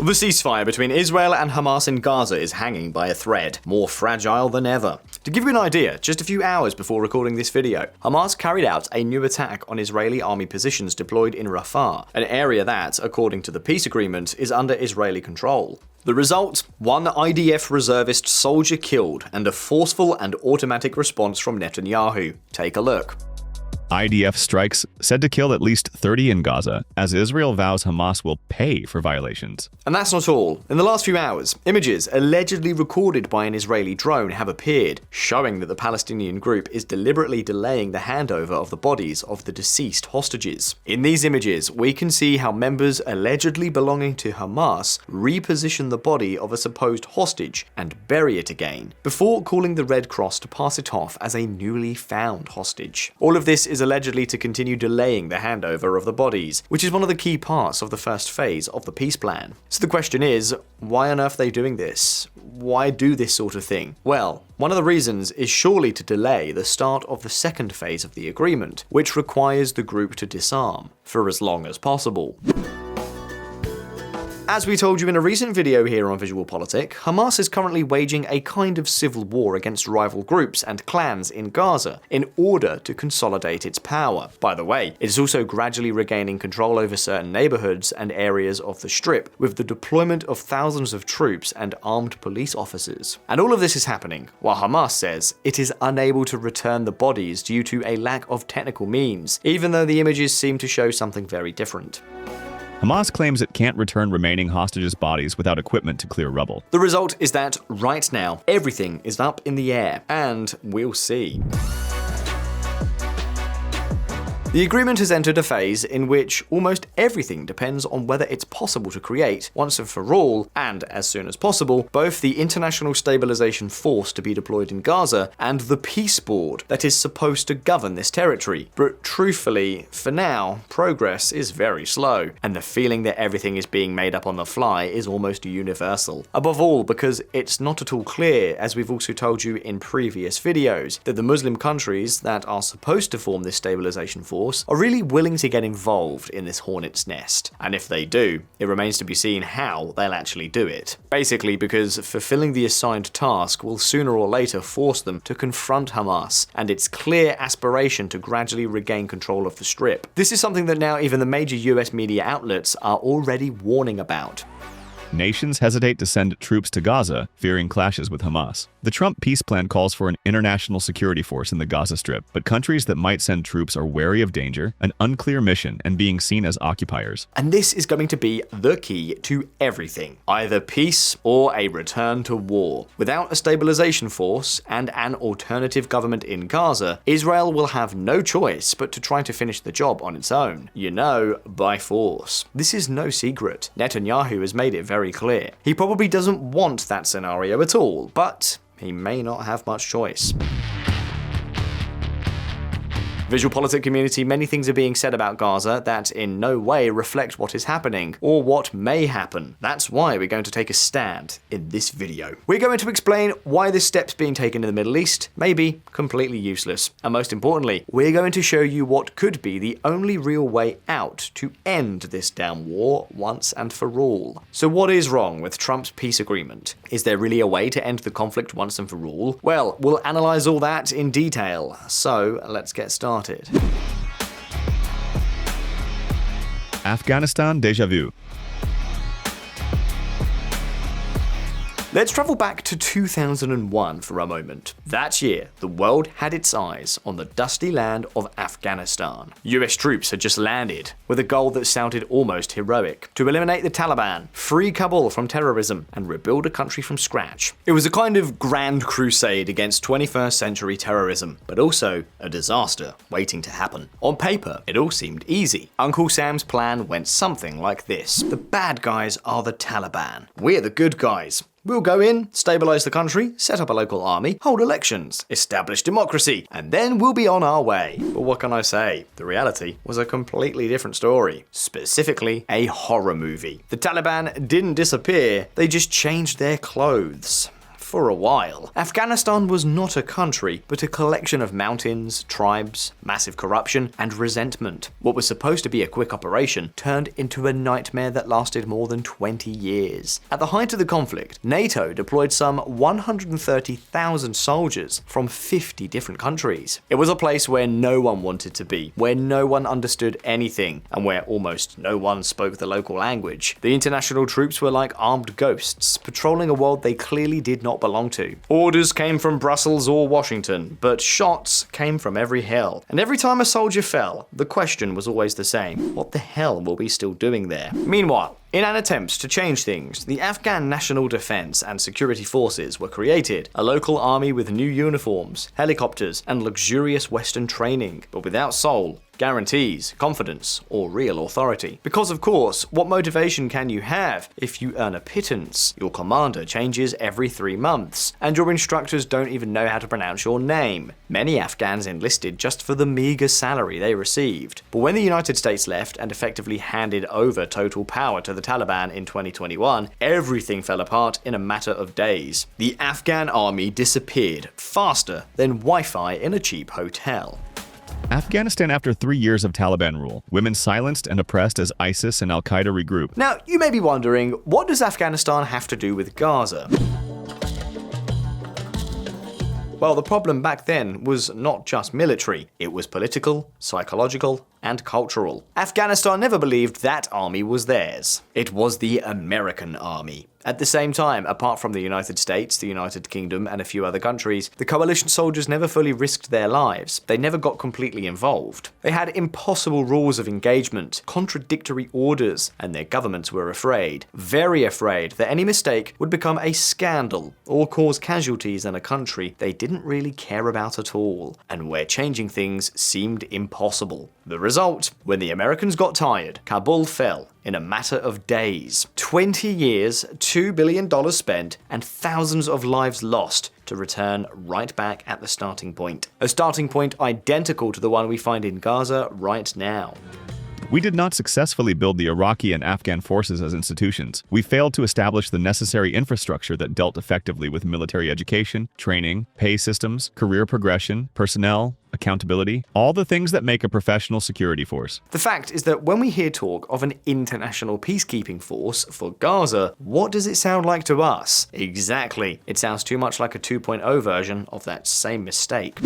The ceasefire between Israel and Hamas in Gaza is hanging by a thread, more fragile than ever. To give you an idea, just a few hours before recording this video, Hamas carried out a new attack on Israeli army positions deployed in Rafah, an area that, according to the peace agreement, is under Israeli control. The result? One IDF reservist soldier killed and a forceful and automatic response from Netanyahu. Take a look. IDF strikes said to kill at least 30 in Gaza, as Israel vows Hamas will pay for violations. And that's not all. In the last few hours, images allegedly recorded by an Israeli drone have appeared, showing that the Palestinian group is deliberately delaying the handover of the bodies of the deceased hostages. In these images, we can see how members allegedly belonging to Hamas reposition the body of a supposed hostage and bury it again, before calling the Red Cross to pass it off as a newly found hostage. All of this is allegedly to continue delaying the handover of the bodies, which is one of the key parts of the first phase of the peace plan. So the question is, why on earth are they doing this? Why do this sort of thing? Well, one of the reasons is surely to delay the start of the second phase of the agreement, which requires the group to disarm for as long as possible. As we told you in a recent video here on VisualPolitik, Hamas is currently waging a kind of civil war against rival groups and clans in Gaza in order to consolidate its power. By the way, it is also gradually regaining control over certain neighborhoods and areas of the Strip, with the deployment of thousands of troops and armed police officers. And all of this is happening while Hamas says it is unable to return the bodies due to a lack of technical means, even though the images seem to show something very different. Hamas claims it can't return remaining hostages' bodies without equipment to clear rubble. The result is that, right now, everything is up in the air, and we'll see. The agreement has entered a phase in which almost everything depends on whether it's possible to create, once and for all, and as soon as possible, both the International Stabilization Force to be deployed in Gaza and the peace board that is supposed to govern this territory. But truthfully, for now, progress is very slow, and the feeling that everything is being made up on the fly is almost universal. Above all, because it's not at all clear, as we've also told you in previous videos, that the Muslim countries that are supposed to form this stabilization force are really willing to get involved in this hornet's nest. And if they do, it remains to be seen how they'll actually do it. Basically because fulfilling the assigned task will sooner or later force them to confront Hamas and its clear aspiration to gradually regain control of the Strip. This is something that now even the major US media outlets are already warning about. Nations hesitate to send troops to Gaza, fearing clashes with Hamas. The Trump peace plan calls for an international security force in the Gaza Strip, but countries that might send troops are wary of danger, an unclear mission, and being seen as occupiers. And this is going to be the key to everything. Either peace or a return to war. Without a stabilization force and an alternative government in Gaza, Israel will have no choice but to try to finish the job on its own. You know, by force. This is no secret. Netanyahu has made it very clear. He probably doesn't want that scenario at all, but he may not have much choice. VisualPolitik community, many things are being said about Gaza that in no way reflect what is happening, or what may happen. That's why we're going to take a stand in this video. We're going to explain why this step's being taken in the Middle East may be completely useless. And most importantly, we're going to show you what could be the only real way out to end this damn war once and for all. So what is wrong with Trump's peace agreement? Is there really a way to end the conflict once and for all? Well, we'll analyze all that in detail. So let's get started. Afghanistan déjà vu. Let's travel back to 2001 for a moment. That year, the world had its eyes on the dusty land of Afghanistan. US troops had just landed, with a goal that sounded almost heroic: to eliminate the Taliban, free Kabul from terrorism, and rebuild a country from scratch. It was a kind of grand crusade against 21st century terrorism, but also a disaster waiting to happen. On paper, it all seemed easy. Uncle Sam's plan went something like this. The bad guys are the Taliban. We're the good guys. We'll go in, stabilize the country, set up a local army, hold elections, establish democracy, and then we'll be on our way. But what can I say? The reality was a completely different story. Specifically, a horror movie. The Taliban didn't disappear, they just changed their clothes. for a while. Afghanistan was not a country, but a collection of mountains, tribes, massive corruption, and resentment. What was supposed to be a quick operation turned into a nightmare that lasted more than 20 years. At the height of the conflict, NATO deployed some 130,000 soldiers from 50 different countries. It was a place where no one wanted to be, where no one understood anything, and where almost no one spoke the local language. The international troops were like armed ghosts, patrolling a world they clearly did not belong to. Orders came from Brussels or Washington, but shots came from every hill. And every time a soldier fell, the question was always the same: what the hell were we still doing there? Meanwhile, in an attempt to change things, the Afghan National Defense and Security Forces were created, a local army with new uniforms, helicopters, and luxurious Western training, but without soul, guarantees, confidence, or real authority. Because of course, what motivation can you have if you earn a pittance, your commander changes every 3 months, and your instructors don't even know how to pronounce your name? Many Afghans enlisted just for the meager salary they received. But when the United States left and effectively handed over total power to the Taliban in 2021, everything fell apart in a matter of days. The Afghan army disappeared faster than Wi-Fi in a cheap hotel. Afghanistan after 3 years of Taliban rule. Women silenced and oppressed as ISIS and Al-Qaeda regroup. Now, you may be wondering, what does Afghanistan have to do with Gaza? Well, the problem back then was not just military, it was political, psychological, and cultural. Afghanistan never believed that army was theirs. It was the American army. At the same time, apart from the United States, the United Kingdom, and a few other countries, the coalition soldiers never fully risked their lives. They never got completely involved. They had impossible rules of engagement, contradictory orders, and their governments were afraid, very afraid, that any mistake would become a scandal or cause casualties in a country they didn't really care about at all, and where changing things seemed impossible. The result, when the Americans got tired, Kabul fell in a matter of days. 20 years, $2 billion spent, and thousands of lives lost to return right back at the starting point. A starting point identical to the one we find in Gaza right now. We did not successfully build the Iraqi and Afghan forces as institutions. We failed to establish the necessary infrastructure that dealt effectively with military education, training, pay systems, career progression, personnel, accountability, all the things that make a professional security force. The fact is that when we hear talk of an international peacekeeping force for Gaza, what does it sound like to us? Exactly. It sounds too much like a 2.0 version of that same mistake.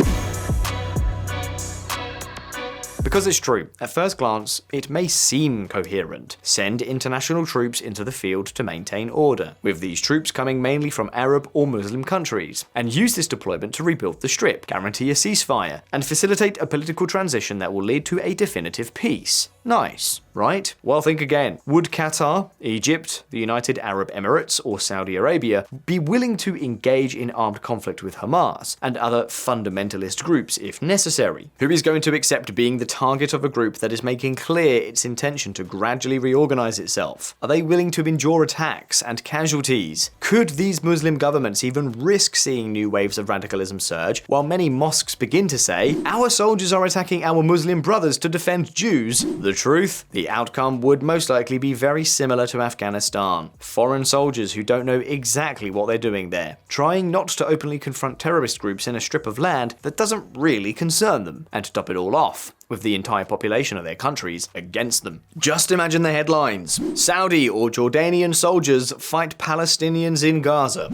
Because it's true, at first glance, it may seem coherent. Send international troops into the field to maintain order, with these troops coming mainly from Arab or Muslim countries, and use this deployment to rebuild the Strip, guarantee a ceasefire, and facilitate a political transition that will lead to a definitive peace. Nice, right? Well, think again. Would Qatar, Egypt, the United Arab Emirates, or Saudi Arabia be willing to engage in armed conflict with Hamas and other fundamentalist groups if necessary? Who is going to accept being the target of a group that is making clear its intention to gradually reorganize itself? Are they willing to endure attacks and casualties? Could these Muslim governments even risk seeing new waves of radicalism surge, while many mosques begin to say, "Our soldiers are attacking our Muslim brothers to defend Jews"? The truth? The outcome would most likely be very similar to Afghanistan. Foreign soldiers who don't know exactly what they're doing there, trying not to openly confront terrorist groups in a strip of land that doesn't really concern them, and to top it all off, with the entire population of their countries against them. Just imagine the headlines: Saudi or Jordanian soldiers fight Palestinians in Gaza.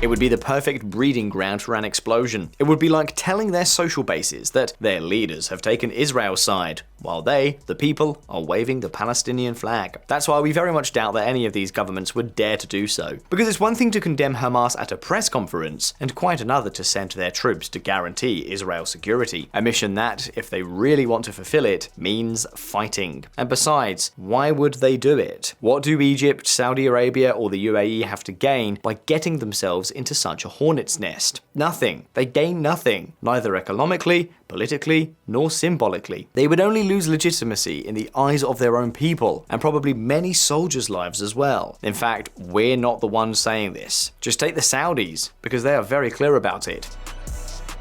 It would be the perfect breeding ground for an explosion. It would be like telling their social bases that their leaders have taken Israel's side, while they, the people, are waving the Palestinian flag. That's why we very much doubt that any of these governments would dare to do so. Because it's one thing to condemn Hamas at a press conference, and quite another to send their troops to guarantee Israel's security. A mission that, if they really want to fulfill it, means fighting. And besides, why would they do it? What do Egypt, Saudi Arabia, or the UAE have to gain by getting themselves into such a hornet's nest? Nothing. They gain nothing, neither economically, politically, nor symbolically. They would only lose legitimacy in the eyes of their own people, and probably many soldiers' lives as well. In fact, we're not the ones saying this. Just take the Saudis, because they are very clear about it.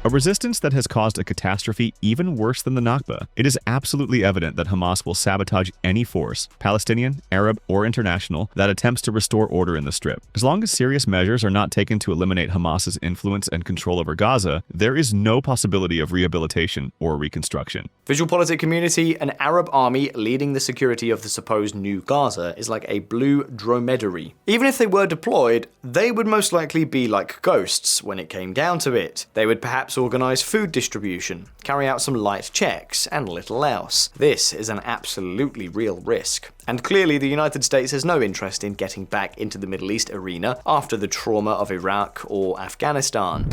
A resistance that has caused a catastrophe even worse than the Nakba. It is absolutely evident that Hamas will sabotage any force, Palestinian, Arab, or international, that attempts to restore order in the Strip. As long as serious measures are not taken to eliminate Hamas's influence and control over Gaza, there is no possibility of rehabilitation or reconstruction. VisualPolitik community, an Arab army leading the security of the supposed new Gaza is like a blue dromedary. Even if they were deployed, they would most likely be like ghosts when it came down to it. They would perhaps organize food distribution, carry out some light checks, and little else. This is an absolutely real risk. And clearly the United States has no interest in getting back into the Middle East arena after the trauma of Iraq or Afghanistan.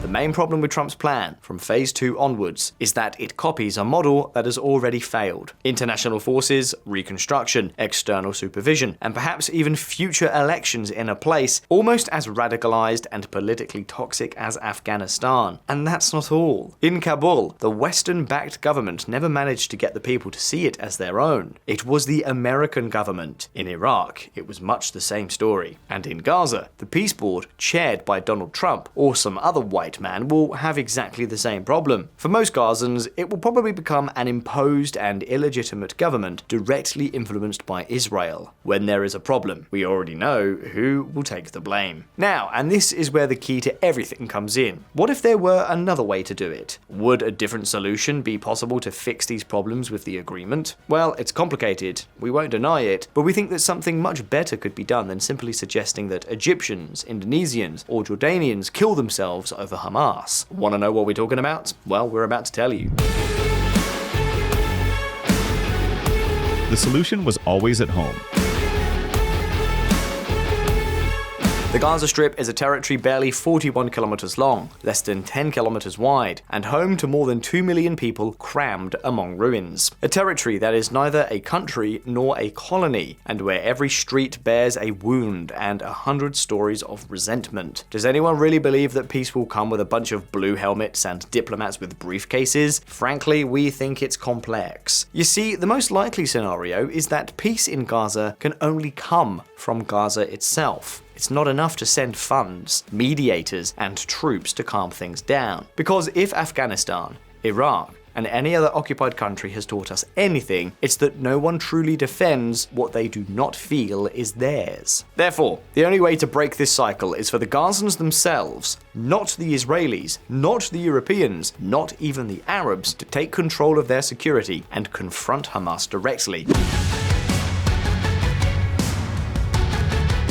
The main problem with Trump's plan, from phase 2 onwards, is that it copies a model that has already failed. International forces, reconstruction, external supervision, and perhaps even future elections in a place almost as radicalized and politically toxic as Afghanistan. And that's not all. In Kabul, the Western-backed government never managed to get the people to see it as their own. It was the American government. In Iraq, it was much the same story. And in Gaza, the peace board, chaired by Donald Trump or some other white man, will have exactly the same problem. For most Gazans, it will probably become an imposed and illegitimate government directly influenced by Israel. When there is a problem, we already know who will take the blame. Now, and this is where the key to everything comes in. What if there were another way to do it? Would a different solution be possible to fix these problems with the agreement? Well, it's complicated, we won't deny it, but we think that something much better could be done than simply suggesting that Egyptians, Indonesians, or Jordanians kill themselves over Hamas. Want to know what we're talking about? Well, we're about to tell you. The solution was always at home. The Gaza Strip is a territory barely 41 kilometers long, less than 10 kilometers wide, and home to more than 2 million people crammed among ruins. A territory that is neither a country nor a colony, and where every street bears a wound and 100 stories of resentment. Does anyone really believe that peace will come with a bunch of blue helmets and diplomats with briefcases? Frankly, we think it's complex. You see, the most likely scenario is that peace in Gaza can only come from Gaza itself. It's not enough to send funds, mediators, and troops to calm things down. Because if Afghanistan, Iraq, and any other occupied country has taught us anything, it's that no one truly defends what they do not feel is theirs. Therefore, the only way to break this cycle is for the Gazans themselves, not the Israelis, not the Europeans, not even the Arabs, to take control of their security and confront Hamas directly.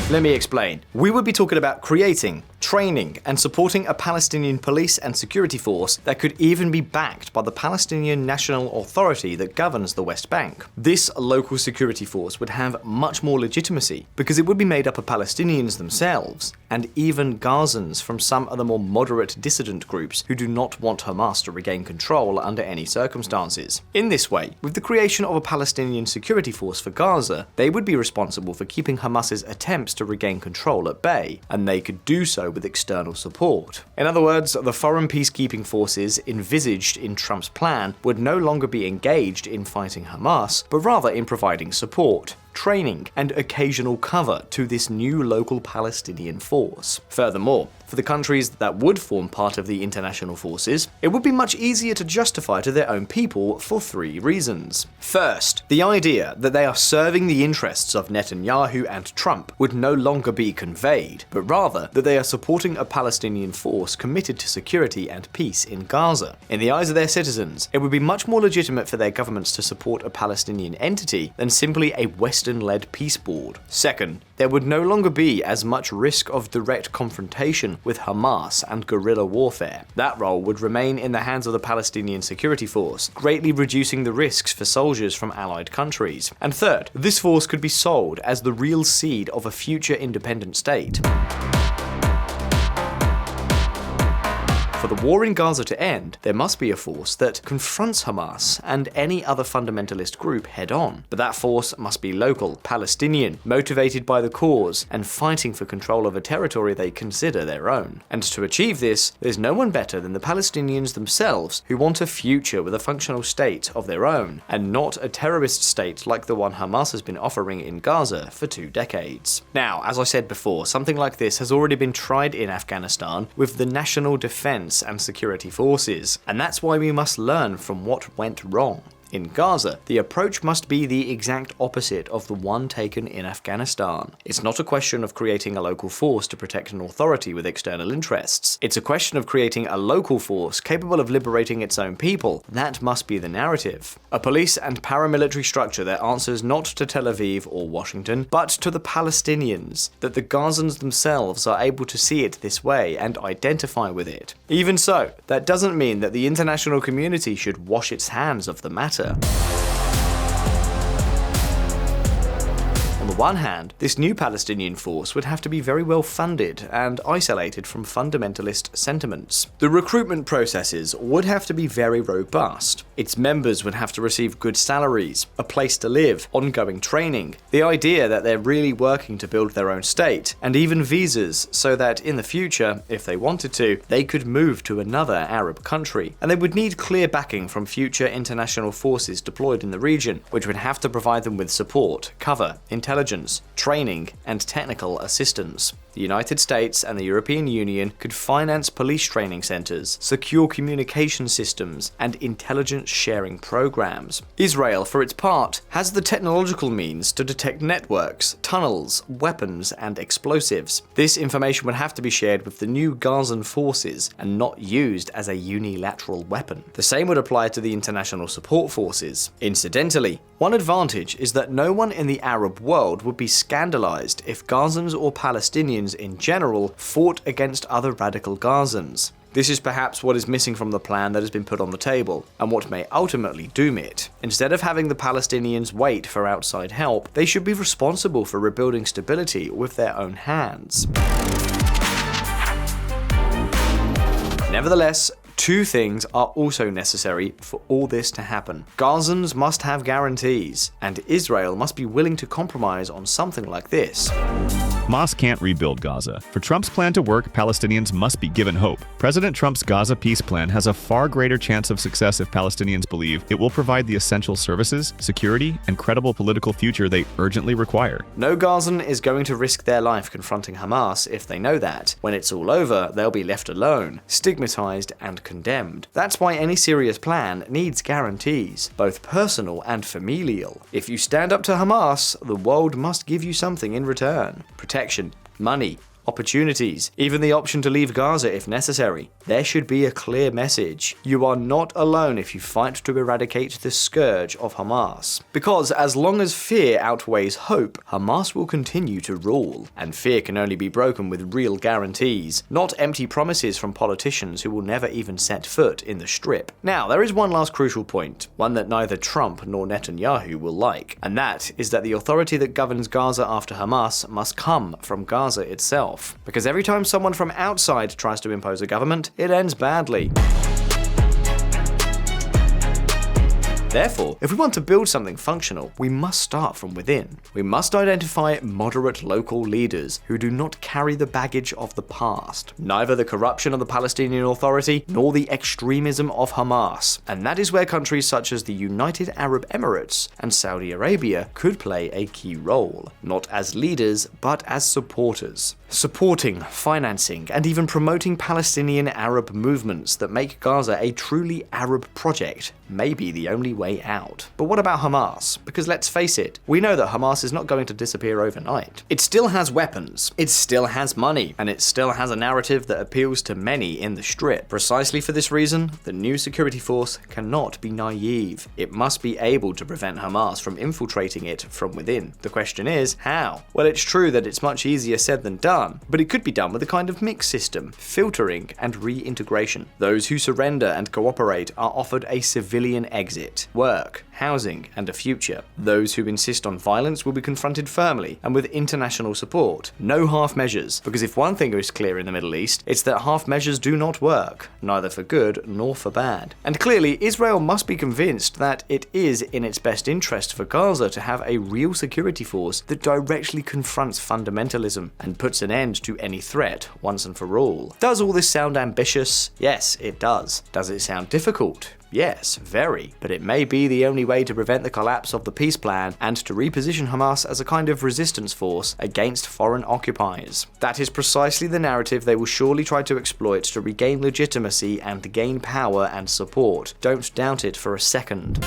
Let me explain. We would be talking about creating, training, and supporting a Palestinian police and security force that could even be backed by the Palestinian National Authority that governs the West Bank. This local security force would have much more legitimacy because it would be made up of Palestinians themselves, and even Gazans from some of the more moderate dissident groups who do not want Hamas to regain control under any circumstances. In this way, with the creation of a Palestinian security force for Gaza, they would be responsible for keeping Hamas's attempts to regain control at bay, and they could do so with external support. In other words, the foreign peacekeeping forces envisaged in Trump's plan would no longer be engaged in fighting Hamas, but rather in providing support, training, and occasional cover to this new local Palestinian force. Furthermore, for the countries that would form part of the international forces, it would be much easier to justify to their own people for 3 reasons. First, the idea that they are serving the interests of Netanyahu and Trump would no longer be conveyed, but rather that they are supporting a Palestinian force committed to security and peace in Gaza. In the eyes of their citizens, it would be much more legitimate for their governments to support a Palestinian entity than simply a Western-led peace board. Second, there would no longer be as much risk of direct confrontation with Hamas and guerrilla warfare. That role would remain in the hands of the Palestinian Security Force, greatly reducing the risks for soldiers from allied countries. And third, this force could be sold as the real seed of a future independent state. For the war in Gaza to end, there must be a force that confronts Hamas and any other fundamentalist group head-on. But that force must be local, Palestinian, motivated by the cause, and fighting for control of a territory they consider their own. And to achieve this, there's no one better than the Palestinians themselves, who want a future with a functional state of their own, and not a terrorist state like the one Hamas has been offering in Gaza for 2 decades. Now, as I said before, something like this has already been tried in Afghanistan with the National Defense and Security Forces, and that's why we must learn from what went wrong. In Gaza, the approach must be the exact opposite of the one taken in Afghanistan. It's not a question of creating a local force to protect an authority with external interests. It's a question of creating a local force capable of liberating its own people. That must be the narrative. A police and paramilitary structure that answers not to Tel Aviv or Washington, but to the Palestinians, that the Gazans themselves are able to see it this way and identify with it. Even so, that doesn't mean that the international community should wash its hands of the matter. On the one hand, this new Palestinian force would have to be very well funded and isolated from fundamentalist sentiments. The recruitment processes would have to be very robust. Its members would have to receive good salaries, a place to live, ongoing training, the idea that they're really working to build their own state, and even visas so that in the future, if they wanted to, they could move to another Arab country. And they would need clear backing from future international forces deployed in the region, which would have to provide them with support, cover, intelligence, training, and technical assistance. The United States and the European Union could finance police training centers, secure communication systems, and intelligence sharing programs. Israel, for its part, has the technological means to detect networks, tunnels, weapons, and explosives. This information would have to be shared with the new Gazan forces and not used as a unilateral weapon. The same would apply to the international support forces. Incidentally, one advantage is that no one in the Arab world would be scandalized if Gazans or Palestinians in general fought against other radical Gazans. This is perhaps what is missing from the plan that has been put on the table, and what may ultimately doom it. Instead of having the Palestinians wait for outside help, they should be responsible for rebuilding stability with their own hands. Nevertheless, 2 things are also necessary for all this to happen. Gazans must have guarantees, and Israel must be willing to compromise on something like this. Hamas can't rebuild Gaza. For Trump's plan to work, Palestinians must be given hope. President Trump's Gaza peace plan has a far greater chance of success if Palestinians believe it will provide the essential services, security, and credible political future they urgently require. No Gazan is going to risk their life confronting Hamas if they know that, when it's all over, they'll be left alone, stigmatized and condemned. That's why any serious plan needs guarantees, both personal and familial. If you stand up to Hamas, the world must give you something in return. Protection, money, opportunities, even the option to leave Gaza if necessary. There should be a clear message. You are not alone if you fight to eradicate the scourge of Hamas. Because as long as fear outweighs hope, Hamas will continue to rule. And fear can only be broken with real guarantees, not empty promises from politicians who will never even set foot in the Strip. Now, there is one last crucial point, one that neither Trump nor Netanyahu will like, and that is that the authority that governs Gaza after Hamas must come from Gaza itself. Because every time someone from outside tries to impose a government, it ends badly. Therefore, if we want to build something functional, we must start from within. We must identify moderate local leaders who do not carry the baggage of the past, neither the corruption of the Palestinian Authority nor the extremism of Hamas. And that is where countries such as the United Arab Emirates and Saudi Arabia could play a key role, not as leaders, but as supporters. Supporting, financing, and even promoting Palestinian Arab movements that make Gaza a truly Arab project may be the only way out. But what about Hamas? Because let's face it, we know that Hamas is not going to disappear overnight. It still has weapons, it still has money, and it still has a narrative that appeals to many in the Strip. Precisely for this reason, the new security force cannot be naive. It must be able to prevent Hamas from infiltrating it from within. The question is, how? Well, it's true that it's much easier said than done, but it could be done with a kind of mix system, filtering and reintegration. Those who surrender and cooperate are offered a civilian exit, work, housing, and a future. Those who insist on violence will be confronted firmly and with international support. No half measures, because if one thing is clear in the Middle East, it's that half measures do not work, neither for good nor for bad. And clearly, Israel must be convinced that it is in its best interest for Gaza to have a real security force that directly confronts fundamentalism and puts an end to any threat once and for all. Does all this sound ambitious? Yes, it does. Does it sound difficult? Yes, very. But it may be the only way to prevent the collapse of the peace plan and to reposition Hamas as a kind of resistance force against foreign occupiers. That is precisely the narrative they will surely try to exploit to regain legitimacy and gain power and support. Don't doubt it for a second.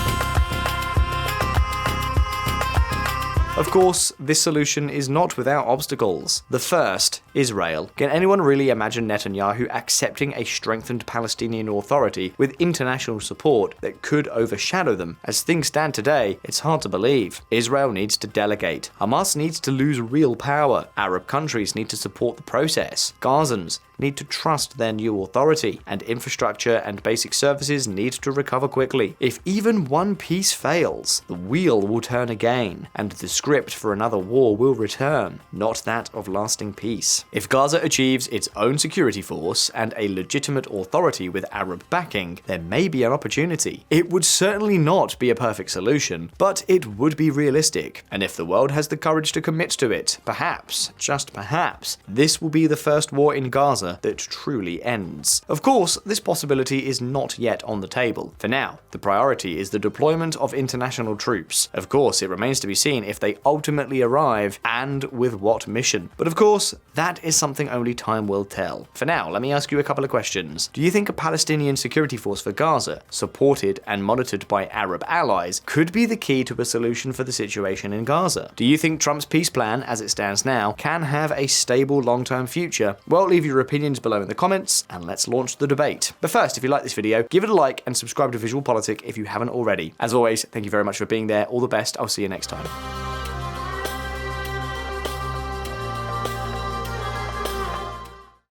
Of course, this solution is not without obstacles. The first, Israel. Can anyone really imagine Netanyahu accepting a strengthened Palestinian Authority with international support that could overshadow them? As things stand today, it's hard to believe. Israel needs to delegate. Hamas needs to lose real power. Arab countries need to support the process. Gazans need to trust their new authority, and infrastructure and basic services need to recover quickly. If even one piece fails, the wheel will turn again, and the script for another war will return, not that of lasting peace. If Gaza achieves its own security force and a legitimate authority with Arab backing, there may be an opportunity. It would certainly not be a perfect solution, but it would be realistic, and if the world has the courage to commit to it, perhaps, just perhaps, this will be the first war in Gaza that truly ends. Of course, this possibility is not yet on the table. For now, the priority is the deployment of international troops. Of course, it remains to be seen if they ultimately arrive and with what mission. But of course, that is something only time will tell. For now, let me ask you a couple of questions. Do you think a Palestinian security force for Gaza, supported and monitored by Arab allies, could be the key to a solution for the situation in Gaza? Do you think Trump's peace plan, as it stands now, can have a stable long-term future? Well, leave your opinions below in the comments, and let's launch the debate. But first, if you like this video, give it a like and subscribe to VisualPolitik if you haven't already. As always, thank you very much for being there. All the best. I'll see you next time.